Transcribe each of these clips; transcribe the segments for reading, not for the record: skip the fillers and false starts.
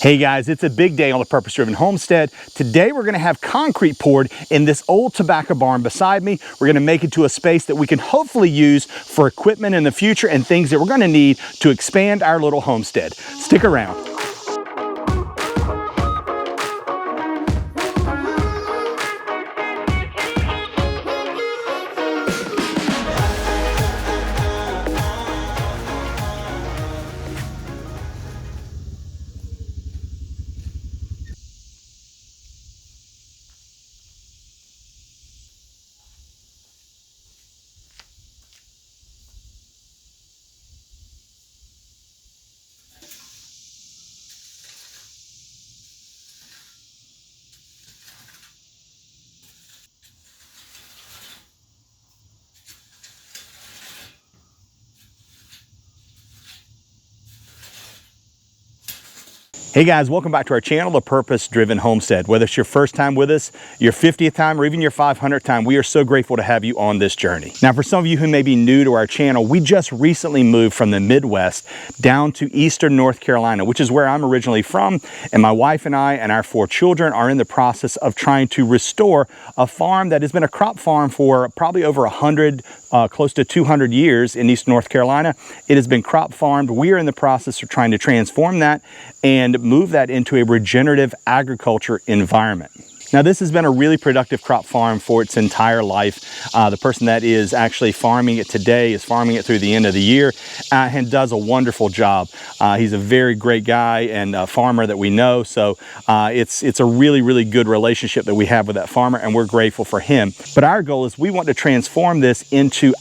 Hey guys, it's a big day on the Purpose Driven Homestead. Today we're going to have concrete poured in this old tobacco barn beside me. We're going to make it to a space that we can hopefully use for equipment in the future and things that we're going to need to expand our little homestead. Stick around. Hey guys, welcome back to our channel, The Purpose Driven Homestead. Whether it's your first time with us, your 50th time, or even your 500th time, we are so grateful to have you on this journey. Now, for some of you who may be new to our channel, we just recently moved from the Midwest down to Eastern North Carolina, which is where I'm originally from. And my wife and I and our 4 children are in the process of trying to restore a farm that has been a crop farm for probably over 100, close to 200 years in Eastern North Carolina. It has been crop farmed. We are in the process of trying to transform that and move that into a regenerative agriculture environment. Now, this has been a really productive crop farm for its entire life. The person that is actually farming it today is farming it through the end of the year and does a wonderful job. He's a very great guy and a farmer that we know. So it's a really, really good relationship that we have with that farmer, and we're grateful for him. But our goal is we want to transform this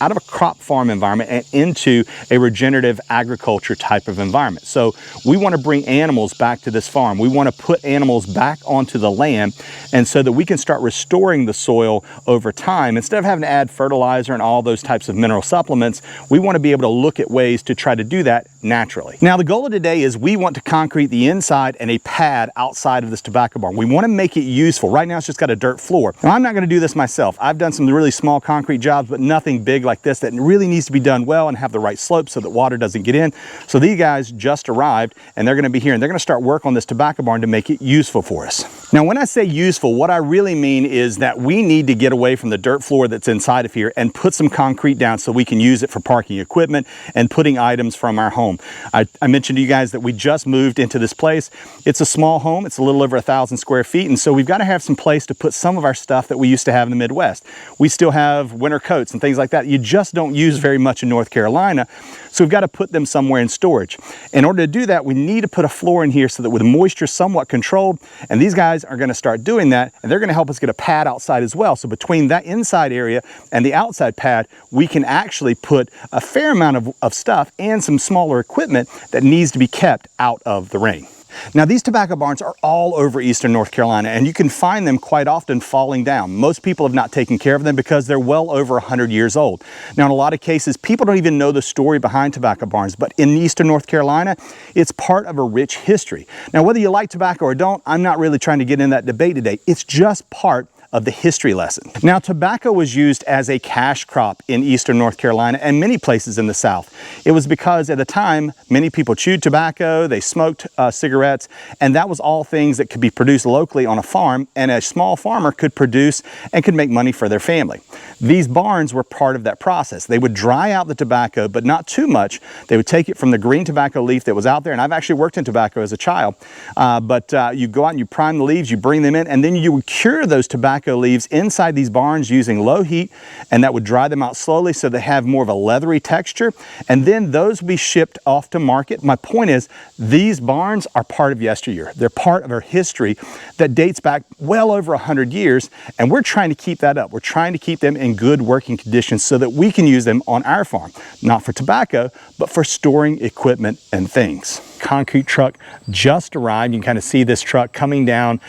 out of a crop farm environment and into a regenerative agriculture type of environment. So we want to bring animals back to this farm. We want to put animals back onto the land, and so that we can start restoring the soil over time. Instead of having to add fertilizer and all those types of mineral supplements, we want to be able to look at ways to try to do that naturally. Now, the goal of today is we want to concrete the inside and a pad outside of this tobacco barn. We want to make it useful. Right now, it's just got a dirt floor. Now, I'm not going to do this myself. I've done some really small concrete jobs, but nothing big like this that really needs to be done well and have the right slope so that water doesn't get in. So these guys just arrived, and they're going to be here, and they're going to start work on this tobacco barn to make it useful for us. Now, when I say useful, what I really mean is that we need to get away from the dirt floor that's inside of here and put some concrete down so we can use it for parking equipment and putting items from our home. I mentioned to you guys that we just moved into this place. It's a small home. It's a little over 1,000 square feet, and so we've got to have some place to put some of our stuff that we used to have in the Midwest. We still have winter coats and things like that you just don't use very much in North Carolina, so we've got to put them somewhere in storage. In order to do that, we need to put a floor in here so that with the moisture somewhat controlled, and these guys are going to start doing that, and they're going to help us get a pad outside as well. So between that inside area and the outside pad, we can actually put a fair amount of stuff and some smaller equipment that needs to be kept out of the rain. Now, these tobacco barns are all over Eastern North Carolina, and you can find them quite often falling down. Most people have not taken care of them because they're well over 100 years old. Now, in a lot of cases, people don't even know the story behind tobacco barns, but in Eastern North Carolina, it's part of a rich history. Now, whether you like tobacco or don't, I'm not really trying to get in that debate today. It's just part of the history lesson. Now, tobacco was used as a cash crop in Eastern North Carolina and many places in the South. It was because at the time, many people chewed tobacco, they smoked cigarettes, and that was all things that could be produced locally on a farm, and a small farmer could produce and could make money for their family. These barns were part of that process. They would dry out the tobacco, but not too much. They would take it from the green tobacco leaf that was out there, and I've actually worked in tobacco as a child, but you go out and you prime the leaves, you bring them in, and then you would cure those tobacco leaves inside these barns using low heat, and that would dry them out slowly so they have more of a leathery texture, and then those would be shipped off to market. My point is, these barns are part of yesteryear. They're part of our history that dates back well over 100 years, and we're trying to keep that up. We're trying to keep them in good working conditions so that we can use them on our farm, not for tobacco, but for storing equipment and things. Concrete truck just arrived. You can kind of see this truck coming down.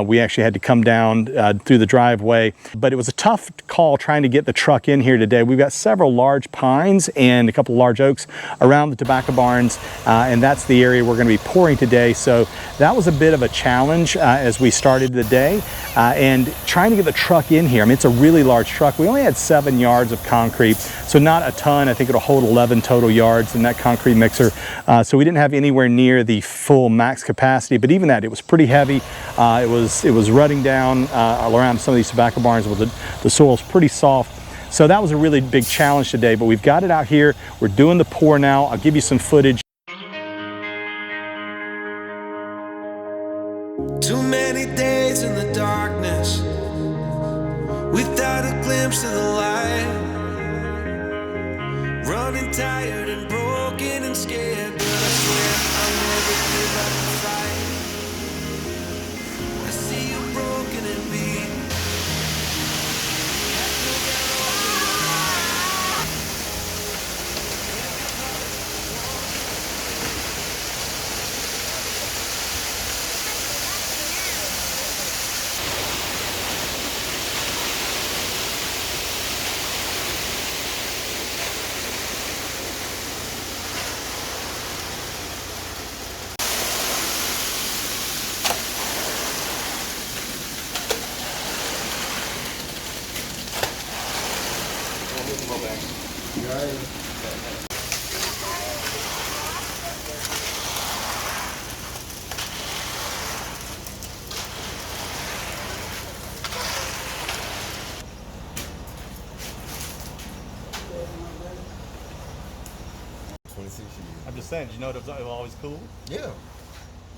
We actually had to come down through the driveway, but it was a tough call trying to get the truck in here today. We've got several large pines and a couple of large oaks around the tobacco barns, and that's the area we're going to be pouring today. So that was a bit of a challenge as we started the day, and trying to get the truck in here. I mean, it's a really large truck. We only had 7 yards of concrete, so not a ton. I think it'll hold 11 total yards in that concrete mixer. So we didn't have anywhere near the full max capacity, but even that, it was pretty heavy. It was rutting down around some of these tobacco barns where the soil's pretty soft. So that was a really big challenge today, but we've got it out here. We're doing the pour now. I'll give you some footage. Too many days in the darkness without a glimpse of the light. Running tired and broken and scared, but I swear I'll never give up the fight. I see you broken and beat. I'm just saying, did you know it was always cool? Yeah.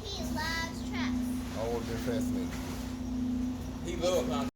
He loves trucks. Always been fascinated. He loves concrete.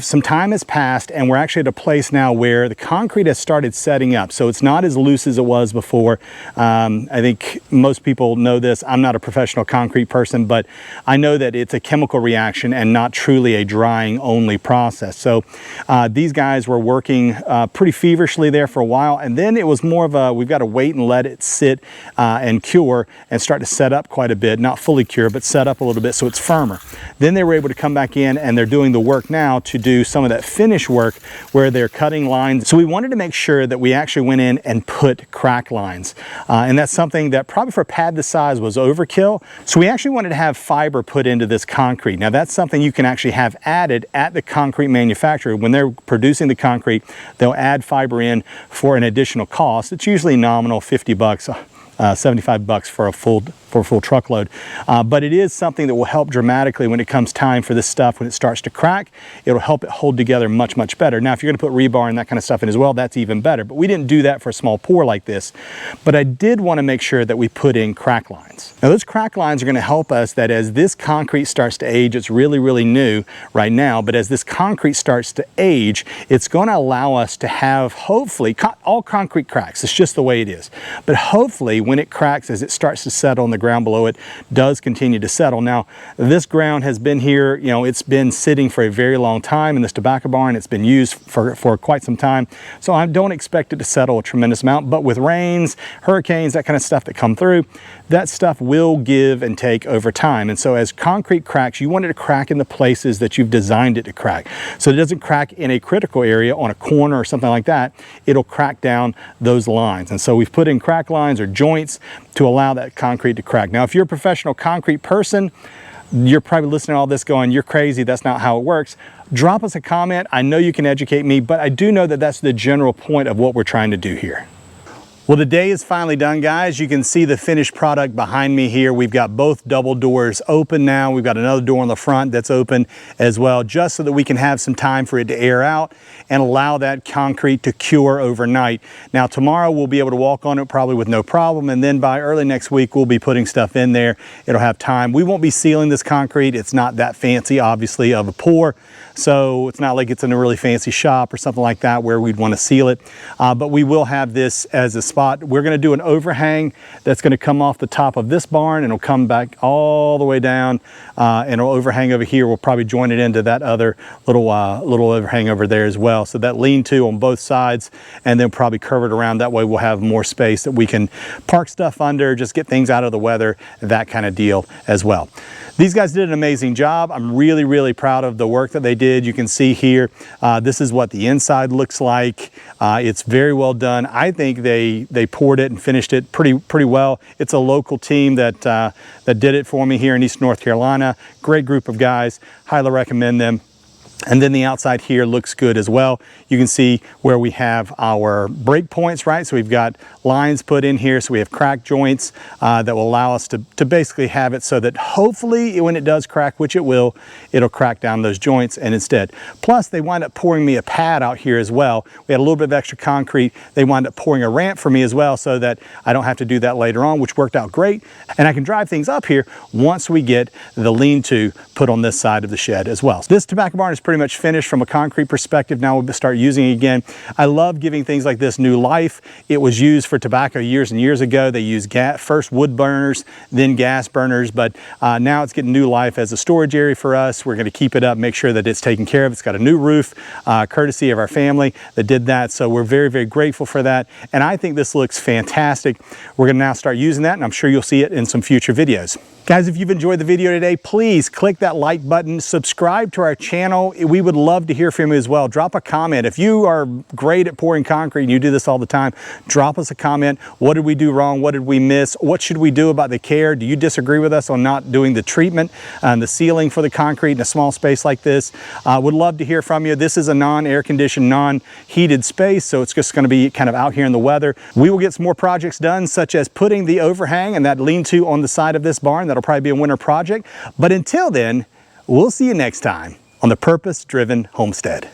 Some time has passed and we're actually at a place now where the concrete has started setting up. So it's not as loose as it was before. I think most people know this. I'm not a professional concrete person, but I know that it's a chemical reaction and not truly a drying only process. So these guys were working pretty feverishly there for a while, and then it was more of a, we've got to wait and let it sit and cure and start to set up quite a bit, not fully cure, but set up a little bit so it's firmer. Then they were able to come back in and they're doing the work now to do some of that finish work where they're cutting lines. So we wanted to make sure that we actually went in and put crack lines. And that's something that probably for a pad this size was overkill. So we actually wanted to have fiber put into this concrete. Now that's something you can actually have added at the concrete manufacturer. When they're producing the concrete, they'll add fiber in for an additional cost. It's usually nominal, 50 bucks. 75 bucks for a full for a full truckload. But it is something that will help dramatically when it comes time for this stuff. When it starts to crack, it'll help it hold together much, much better. Now, if you're going to put rebar and that kind of stuff in as well, that's even better. But we didn't do that for a small pour like this. But I did want to make sure that we put in crack lines. Now, those crack lines are going to help us that as this concrete starts to age, it's really, really new right now, but as this concrete starts to age, it's going to allow us to have, hopefully, all concrete cracks. It's just the way it is. But hopefully, when it cracks, as it starts to settle and the ground below it does continue to settle. Now, this ground has been here, you know, it's been sitting for a very long time in this tobacco barn. It's been used for quite some time. So I don't expect it to settle a tremendous amount, but with rains, hurricanes, that kind of stuff that come through, that stuff will give and take over time. And so as concrete cracks, you want it to crack in the places that you've designed it to crack. So it doesn't crack in a critical area on a corner or something like that. It'll crack down those lines. And so we've put in crack lines or joints to allow that concrete to crack. Now, if you're a professional concrete person, you're probably listening to all this going, you're crazy, that's not how it works. Drop us a comment. I know you can educate me, but I do know that that's the general point of what we're trying to do here. Well, the day is finally done, guys. You can see the finished product behind me here. We've got both double doors open now. We've got another door on the front that's open as well, just so that we can have some time for it to air out and allow that concrete to cure overnight. Now, tomorrow we'll be able to walk on it probably with no problem, and then by early next week we'll be putting stuff in there. It'll have time. We won't be sealing this concrete. It's not that fancy, obviously, of a pour, so it's not like it's in a really fancy shop or something like that where we'd want to seal it, but we will have this as a spot. We're going to do an overhang that's going to come off the top of this barn, and it'll come back all the way down, and it'll overhang over here. We'll probably join it into that other little overhang over there as well. So that lean-to on both sides, and then probably curve it around. That way we'll have more space that we can park stuff under, just get things out of the weather, that kind of deal as well. These guys did an amazing job. I'm really, really proud of the work that they did. You can see here, this is what the inside looks like. It's very well done. I think they poured it and finished it pretty well. It's a local team that did it for me here in East North Carolina. Great group of guys. Highly recommend them. And then the outside here looks good as well. You can see where we have our break points, right? So we've got lines put in here. So we have crack joints that will allow us to basically have it so that hopefully when it does crack, which it will, it'll crack down those joints and instead. Plus they wind up pouring me a pad out here as well. We had a little bit of extra concrete. They wind up pouring a ramp for me as well so that I don't have to do that later on, which worked out great. And I can drive things up here once we get the lean-to put on this side of the shed as well. So this tobacco barn is pretty much finished from a concrete perspective. Now we'll start using it again. I love giving things like this new life. It was used for tobacco years and years ago. They used first wood burners, then gas burners, but now it's getting new life as a storage area for us. We're going to keep it up, make sure that it's taken care of. It's got a new roof, courtesy of our family that did that. So we're very, very grateful for that. And I think this looks fantastic. We're going to now start using that, and I'm sure you'll see it in some future videos. Guys, if you've enjoyed the video today, please click that like button, subscribe to our channel. We would love to hear from you as well. Drop a comment. If you are great at pouring concrete and you do this all the time, drop us a comment. What did we do wrong? What did we miss? What should we do about the care? Do you disagree with us on not doing the treatment and the sealing for the concrete in a small space like this? Would love to hear from you. This is a non-air conditioned, non-heated space, so it's just going to be kind of out here in the weather. We will get some more projects done, such as putting the overhang and that lean-to on the side of this barn. That'll probably be a winter project. But until then, we'll see you next time on the Purpose Driven Homestead.